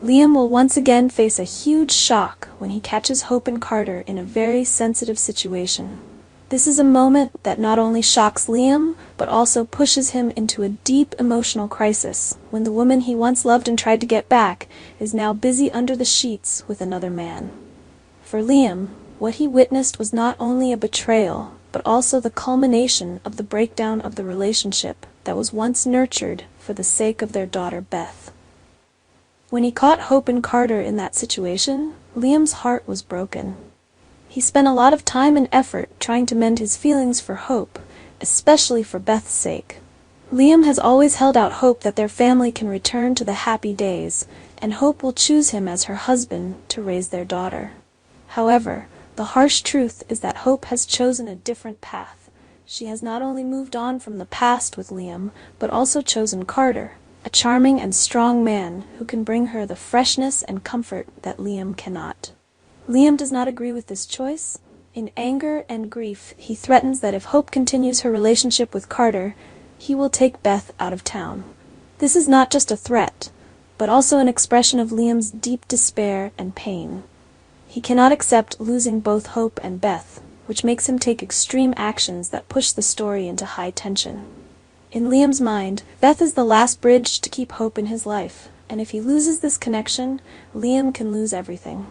Liam will once again face a huge shock when he catches Hope and Carter in a very sensitive situation. This is a moment that not only shocks Liam, but also pushes him into a deep emotional crisis when the woman he once loved and tried to get back is now busy under the sheets with another man. For Liam, what he witnessed was not only a betrayal, but also the culmination of the breakdown of the relationship that was once nurtured for the sake of their daughter Beth. When he caught Hope and Carter in that situation, Liam's heart was broken. He spent a lot of time and effort trying to mend his feelings for Hope, especially for Beth's sake. Liam has always held out hope that their family can return to the happy days, and Hope will choose him as her husband to raise their daughter. However, the harsh truth is that Hope has chosen a different path. She has not only moved on from the past with Liam, but also chosen Carter, a charming and strong man who can bring her the freshness and comfort that Liam cannot. Liam does not agree with this choice. In anger and grief, he threatens that if Hope continues her relationship with Carter, he will take Beth out of town. This is not just a threat, but also an expression of Liam's deep despair and pain. He cannot accept losing both Hope and Beth, which makes him take extreme actions that push the story into high tension. In Liam's mind, Beth is the last bridge to keep Hope in his life, and if he loses this connection, Liam can lose everything.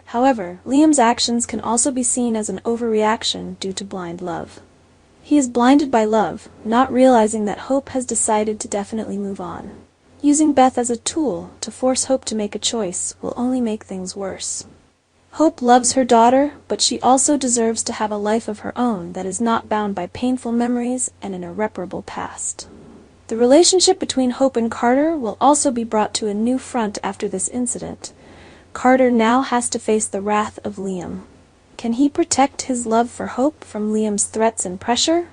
However, Liam's actions can also be seen as an overreaction due to blind love. He is blinded by love, not realizing that Hope has decided to definitely move on. Using Beth as a tool to force Hope to make a choice will only make things worse. Hope loves her daughter, but she also deserves to have a life of her own that is not bound by painful memories and an irreparable past. The relationship between Hope and Carter will also be brought to a new front after this incident. Carter now has to face the wrath of Liam. Can he protect his love for Hope from Liam's threats and pressure?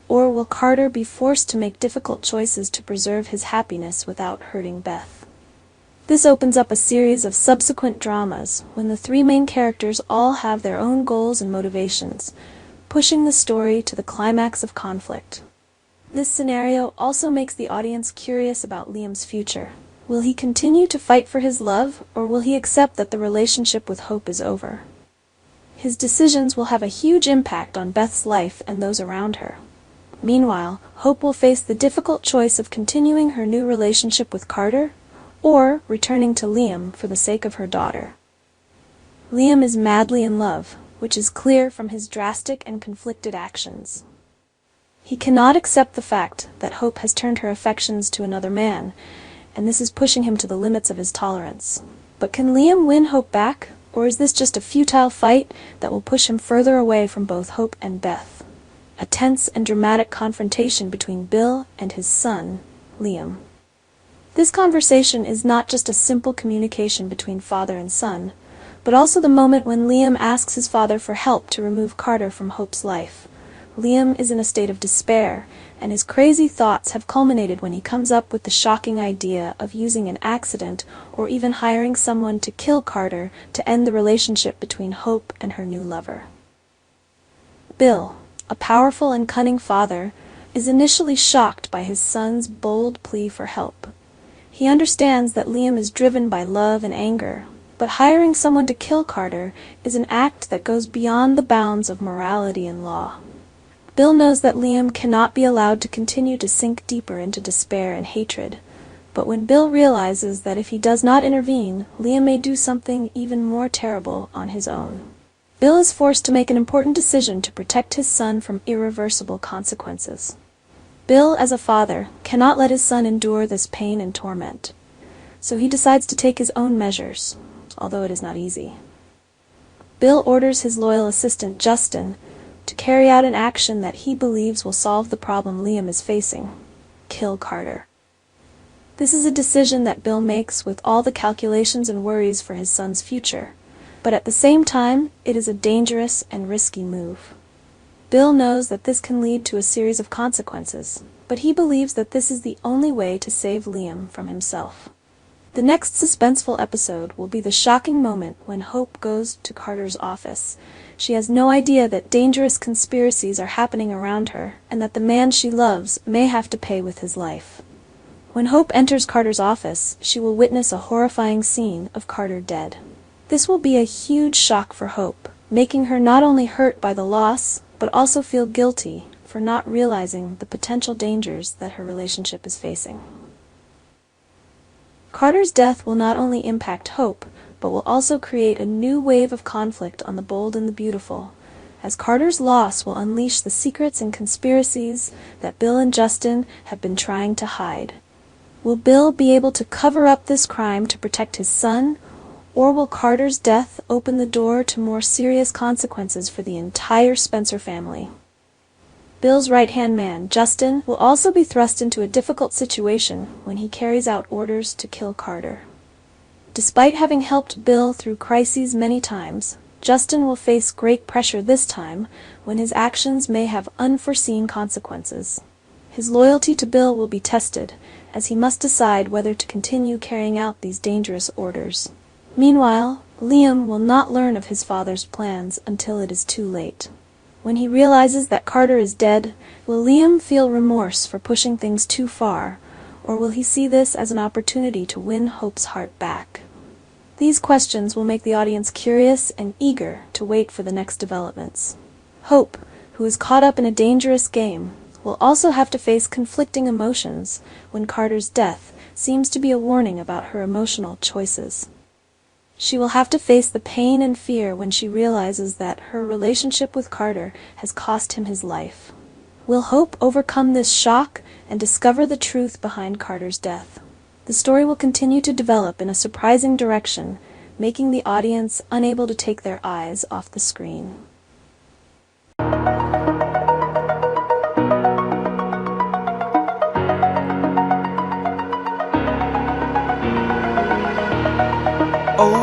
Or will Carter be forced to make difficult choices to preserve his happiness without hurting Beth? This opens up a series of subsequent dramas when the three main characters all have their own goals and motivations, pushing the story to the climax of conflict. This scenario also makes the audience curious about Liam's future. Will he continue to fight for his love, or will he accept that the relationship with Hope is over? His decisions will have a huge impact on Beth's life and those around her. Meanwhile, Hope will face the difficult choice of continuing her new relationship with Carter, or returning to Liam for the sake of her daughter. Liam is madly in love, which is clear from his drastic and conflicted actions. He cannot accept the fact that Hope has turned her affections to another man, and this is pushing him to the limits of his tolerance. But can Liam win Hope back, or is this just a futile fight that will push him further away from both Hope and Beth? A tense and dramatic confrontation between Bill and his son, Liam. This conversation is not just a simple communication between father and son, but also the moment when Liam asks his father for help to remove Carter from Hope's life. Liam is in a state of despair, and his crazy thoughts have culminated when he comes up with the shocking idea of using an accident or even hiring someone to kill Carter to end the relationship between Hope and her new lover. Bill, a powerful and cunning father, is initially shocked by his son's bold plea for help. He understands that Liam is driven by love and anger, but hiring someone to kill Carter is an act that goes beyond the bounds of morality and law. Bill knows that Liam cannot be allowed to continue to sink deeper into despair and hatred, but when Bill realizes that if he does not intervene, Liam may do something even more terrible on his own. Bill is forced to make an important decision to protect his son from irreversible consequences. Bill, as a father, cannot let his son endure this pain and torment, so he decides to take his own measures, although it is not easy. Bill orders his loyal assistant, Justin, to carry out an action that he believes will solve the problem Liam is facing: kill Carter. This is a decision that Bill makes with all the calculations and worries for his son's future, but at the same time, it is a dangerous and risky move. Bill knows that this can lead to a series of consequences, but he believes that this is the only way to save Liam from himself. The next suspenseful episode will be the shocking moment when Hope goes to Carter's office. She has no idea that dangerous conspiracies are happening around her, and that the man she loves may have to pay with his life. When Hope enters Carter's office, she will witness a horrifying scene of Carter dead. This will be a huge shock for Hope, making her not only hurt by the loss, but also feel guilty for not realizing the potential dangers that her relationship is facing. Carter's death will not only impact Hope, but will also create a new wave of conflict on The Bold and the Beautiful, as Carter's loss will unleash the secrets and conspiracies that Bill and Justin have been trying to hide. Will Bill be able to cover up this crime to protect his son, or will Carter's death open the door to more serious consequences for the entire Spencer family? Bill's right-hand man, Justin, will also be thrust into a difficult situation when he carries out orders to kill Carter. Despite having helped Bill through crises many times, Justin will face great pressure this time when his actions may have unforeseen consequences. His loyalty to Bill will be tested, as he must decide whether to continue carrying out these dangerous orders. Meanwhile, Liam will not learn of his father's plans until it is too late. When he realizes that Carter is dead, will Liam feel remorse for pushing things too far, or will he see this as an opportunity to win Hope's heart back? These questions will make the audience curious and eager to wait for the next developments. Hope, who is caught up in a dangerous game, will also have to face conflicting emotions when Carter's death seems to be a warning about her emotional choices. She will have to face the pain and fear when she realizes that her relationship with Carter has cost him his life. Will Hope overcome this shock and discover the truth behind Carter's death? The story will continue to develop in a surprising direction, making the audience unable to take their eyes off the screen. Oh,